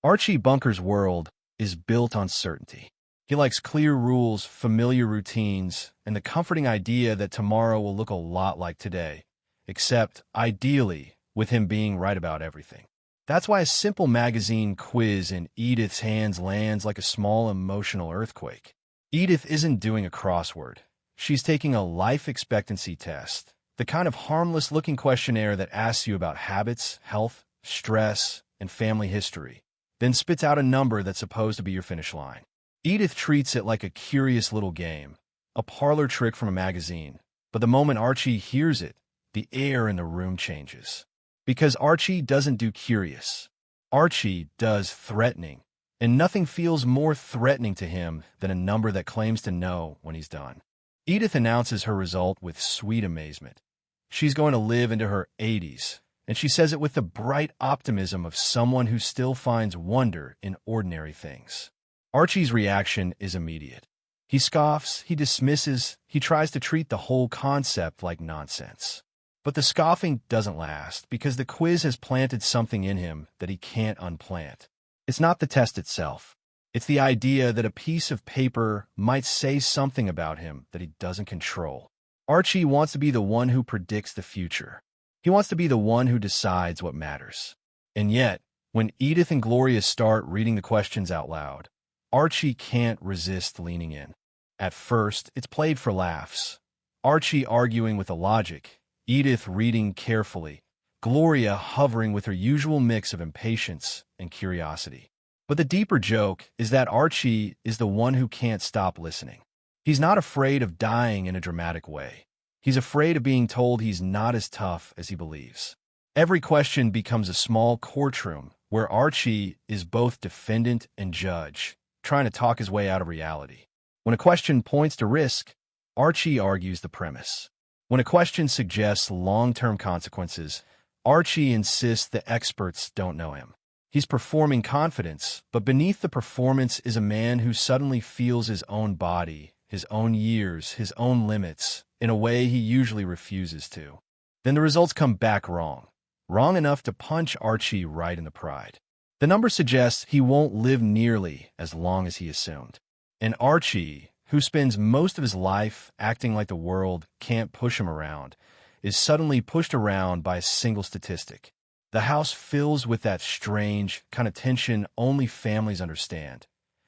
Archie Bunker's world is built on certainty. He likes clear rules, familiar routines, and the comforting idea that tomorrow will look a lot like today, except, ideally, with him being right about everything. That's why a simple magazine quiz in Edith's hands lands like a small emotional earthquake. Edith isn't doing a crossword. She's taking a life expectancy test, the kind of harmless-looking questionnaire that asks you about habits, health, stress, and family history, then spits out a number that's supposed to be your finish line. Edith treats it like a curious little game, a parlor trick from a magazine. But the moment Archie hears it, the air in the room changes. Because Archie doesn't do curious. Archie does threatening. And nothing feels more threatening to him than a number that claims to know when he's done. Edith announces her result with sweet amazement. She's going to live into her 80s, and she says it with the bright optimism of someone who still finds wonder in ordinary things. Archie's reaction is immediate. He scoffs, he dismisses, he tries to treat the whole concept like nonsense. But the scoffing doesn't last because the quiz has planted something in him that he can't unplant. It's not the test itself. It's the idea that a piece of paper might say something about him that he doesn't control. Archie wants to be the one who predicts the future. He wants to be the one who decides what matters. And yet, when Edith and Gloria start reading the questions out loud, Archie can't resist leaning in. At first, it's played for laughs. Archie arguing with the logic, Edith reading carefully, Gloria hovering with her usual mix of impatience and curiosity. But the deeper joke is that Archie is the one who can't stop listening. He's not afraid of dying in a dramatic way. He's afraid of being told he's not as tough as he believes. Every question becomes a small courtroom where Archie is both defendant and judge, trying to talk his way out of reality. When a question points to risk, Archie argues the premise. When a question suggests long-term consequences, Archie insists the experts don't know him. He's performing confidence, but beneath the performance is a man who suddenly feels his own body, his own years, his own limits, in a way he usually refuses to. Then the results come back wrong. Wrong enough to punch Archie right in the pride. The number suggests he won't live nearly as long as he assumed. And Archie, who spends most of his life acting like the world can't push him around, is suddenly pushed around by a single statistic. The house fills with that strange kind of tension only families understand.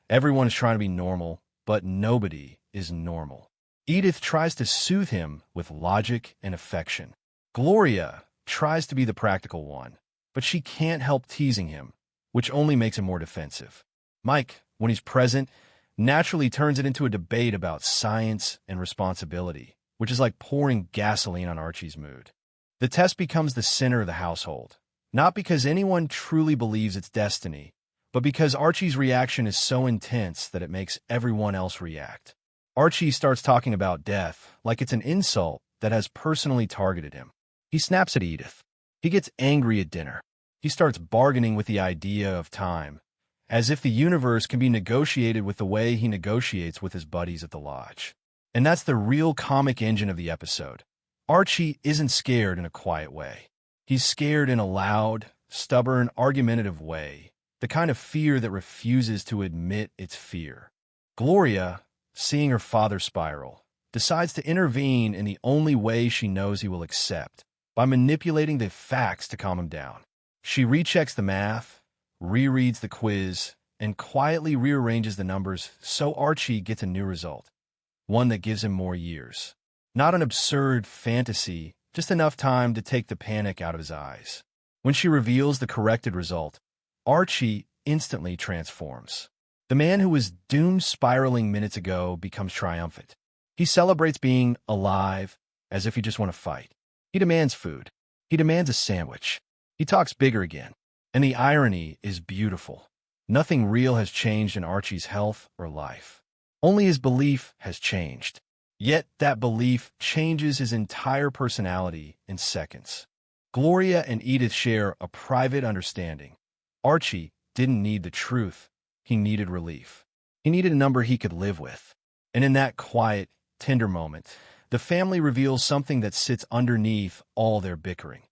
Everyone is trying to be normal, but nobody is normal. Edith tries to soothe him with logic and affection. Gloria tries to be the practical one, but she can't help teasing him, which only makes him more defensive. Mike, when he's present, naturally turns it into a debate about science and responsibility, which is like pouring gasoline on Archie's mood. The test becomes the center of the household, not because anyone truly believes it's destiny, but because Archie's reaction is so intense that it makes everyone else react. Archie starts talking about death like it's an insult that has personally targeted him. He snaps at Edith. He gets angry at dinner. He starts bargaining with the idea of time, as if the universe can be negotiated with the way he negotiates with his buddies at the lodge. And that's the real comic engine of the episode. Archie isn't scared in a quiet way. He's scared in a loud, stubborn, argumentative way, the kind of fear that refuses to admit it's fear. Gloria, seeing her father spiral, decides to intervene in the only way she knows he will accept, by manipulating the facts to calm him down. She rechecks the math, rereads the quiz, and quietly rearranges the numbers so Archie gets a new result, one that gives him more years. Not an absurd fantasy, just enough time to take the panic out of his eyes. When she reveals the corrected result, Archie instantly transforms. The man who was doomed spiraling minutes ago becomes triumphant. He celebrates being alive as if he just want to fight. He demands food. He demands a sandwich. He talks bigger again. And the irony is beautiful. Nothing real has changed in Archie's health or life. Only his belief has changed. Yet that belief changes his entire personality in seconds. Gloria and Edith share a private understanding. Archie didn't need the truth. He needed relief. He needed a number he could live with. And in that quiet, tender moment, the family reveals something that sits underneath all their bickering.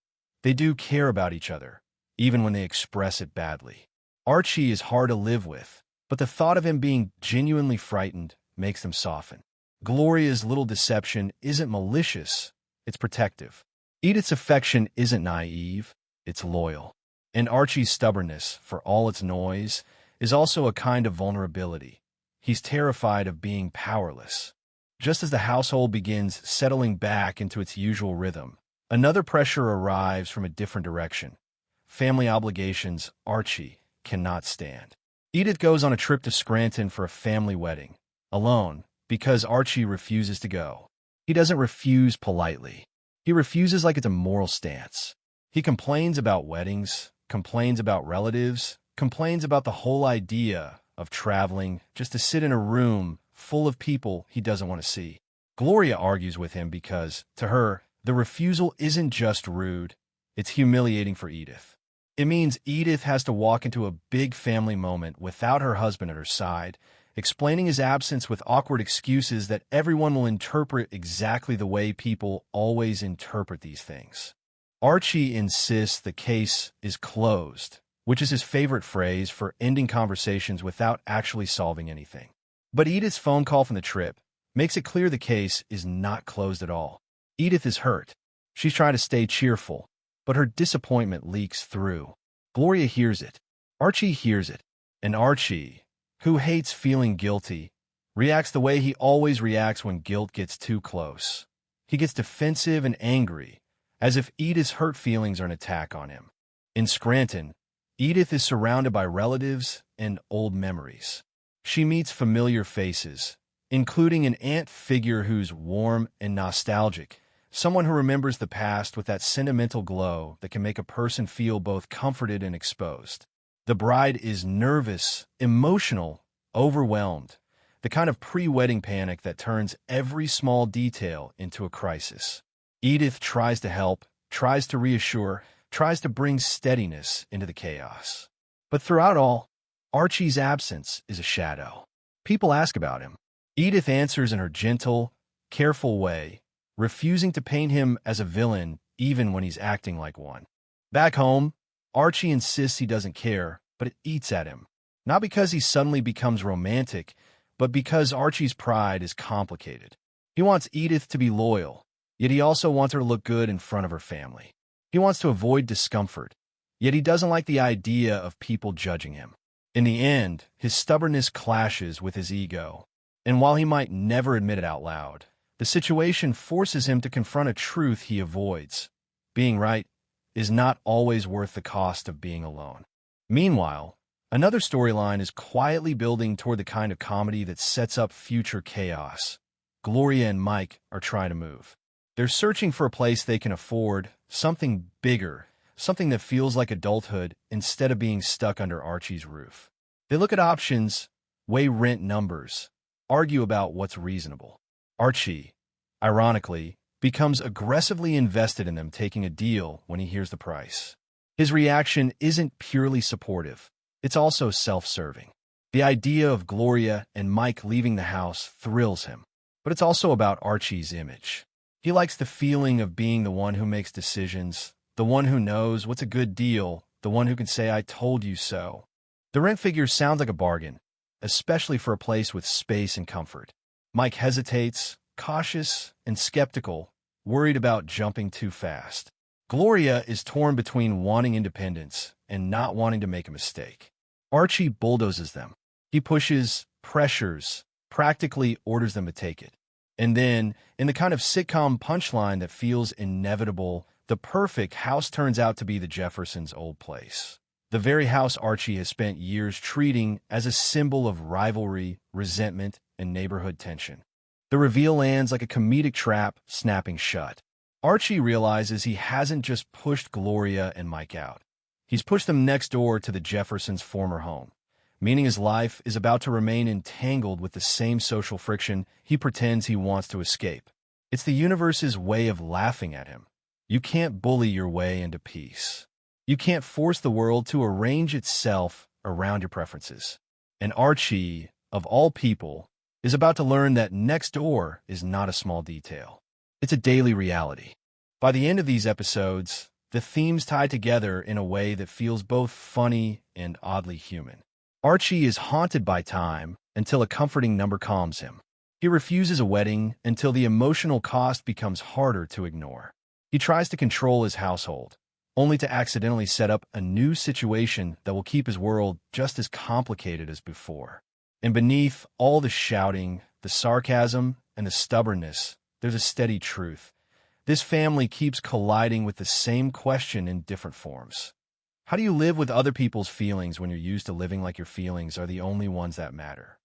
They do care about each other, even when they express it badly. Archie is hard to live with, but the thought of him being genuinely frightened makes them soften. Gloria's little deception isn't malicious, it's protective. Edith's affection isn't naive, it's loyal. And Archie's stubbornness, for all its noise, is also a kind of vulnerability. He's terrified of being powerless. Just as the household begins settling back into its usual rhythm, another pressure arrives from a different direction. Family obligations Archie cannot stand. Edith goes on a trip to Scranton for a family wedding, alone, because Archie refuses to go. He doesn't refuse politely. He refuses like it's a moral stance. He complains about weddings, complains about relatives, complains about the whole idea of traveling just to sit in a room full of people he doesn't want to see. Gloria argues with him because, to her, the refusal isn't just rude, it's humiliating for Edith. It means Edith has to walk into a big family moment without her husband at her side, explaining his absence with awkward excuses that everyone will interpret exactly the way people always interpret these things. Archie insists the case is closed, which is his favorite phrase for ending conversations without actually solving anything. But Edith's phone call from the trip makes it clear the case is not closed at all. Edith is hurt. She's trying to stay cheerful, but her disappointment leaks through. Gloria hears it. Archie hears it. And Archie, who hates feeling guilty, reacts the way he always reacts when guilt gets too close. He gets defensive and angry, as if Edith's hurt feelings are an attack on him. In Scranton, Edith is surrounded by relatives and old memories. She meets familiar faces, including an aunt figure who's warm and nostalgic, someone who remembers the past with that sentimental glow that can make a person feel both comforted and exposed. The bride is nervous, emotional, overwhelmed, the kind of pre-wedding panic that turns every small detail into a crisis. Edith tries to help, tries to reassure, tries to bring steadiness into the chaos. But throughout all, Archie's absence is a shadow. People ask about him. Edith answers in her gentle, careful way, refusing to paint him as a villain even when he's acting like one. Back home, Archie insists he doesn't care, but it eats at him. Not because he suddenly becomes romantic, but because Archie's pride is complicated. He wants Edith to be loyal, yet he also wants her to look good in front of her family. He wants to avoid discomfort, yet he doesn't like the idea of people judging him. In the end, his stubbornness clashes with his ego, and while he might never admit it out loud, the situation forces him to confront a truth he avoids. Being right is not always worth the cost of being alone. Meanwhile, another storyline is quietly building toward the kind of comedy that sets up future chaos. Gloria and Mike are trying to move. They're searching for a place they can afford, something bigger, something that feels like adulthood instead of being stuck under Archie's roof. They look at options, weigh rent numbers, argue about what's reasonable. Archie, ironically, becomes aggressively invested in them taking a deal when he hears the price. His reaction isn't purely supportive, it's also self-serving. The idea of Gloria and Mike leaving the house thrills him, but it's also about Archie's image. He likes the feeling of being the one who makes decisions, the one who knows what's a good deal, the one who can say, "I told you so." The rent figure sounds like a bargain, especially for a place with space and comfort. Mike hesitates, cautious and skeptical, worried about jumping too fast. Gloria is torn between wanting independence and not wanting to make a mistake. Archie bulldozes them. He pushes, pressures, practically orders them to take it. And then, in the kind of sitcom punchline that feels inevitable, the perfect house turns out to be the Jeffersons' old place. The very house Archie has spent years treating as a symbol of rivalry, resentment, and neighborhood tension. The reveal lands like a comedic trap snapping shut. Archie realizes he hasn't just pushed Gloria and Mike out. He's pushed them next door to the Jeffersons' former home, meaning his life is about to remain entangled with the same social friction he pretends he wants to escape. It's the universe's way of laughing at him. You can't bully your way into peace. You can't force the world to arrange itself around your preferences. And Archie, of all people, is about to learn that next door is not a small detail. It's a daily reality. By the end of these episodes, the themes tie together in a way that feels both funny and oddly human. Archie is haunted by time until a comforting number calms him. He refuses a wedding until the emotional cost becomes harder to ignore. He tries to control his household, only to accidentally set up a new situation that will keep his world just as complicated as before. And beneath all the shouting, the sarcasm, and the stubbornness, there's a steady truth. This family keeps colliding with the same question in different forms. How do you live with other people's feelings when you're used to living like your feelings are the only ones that matter?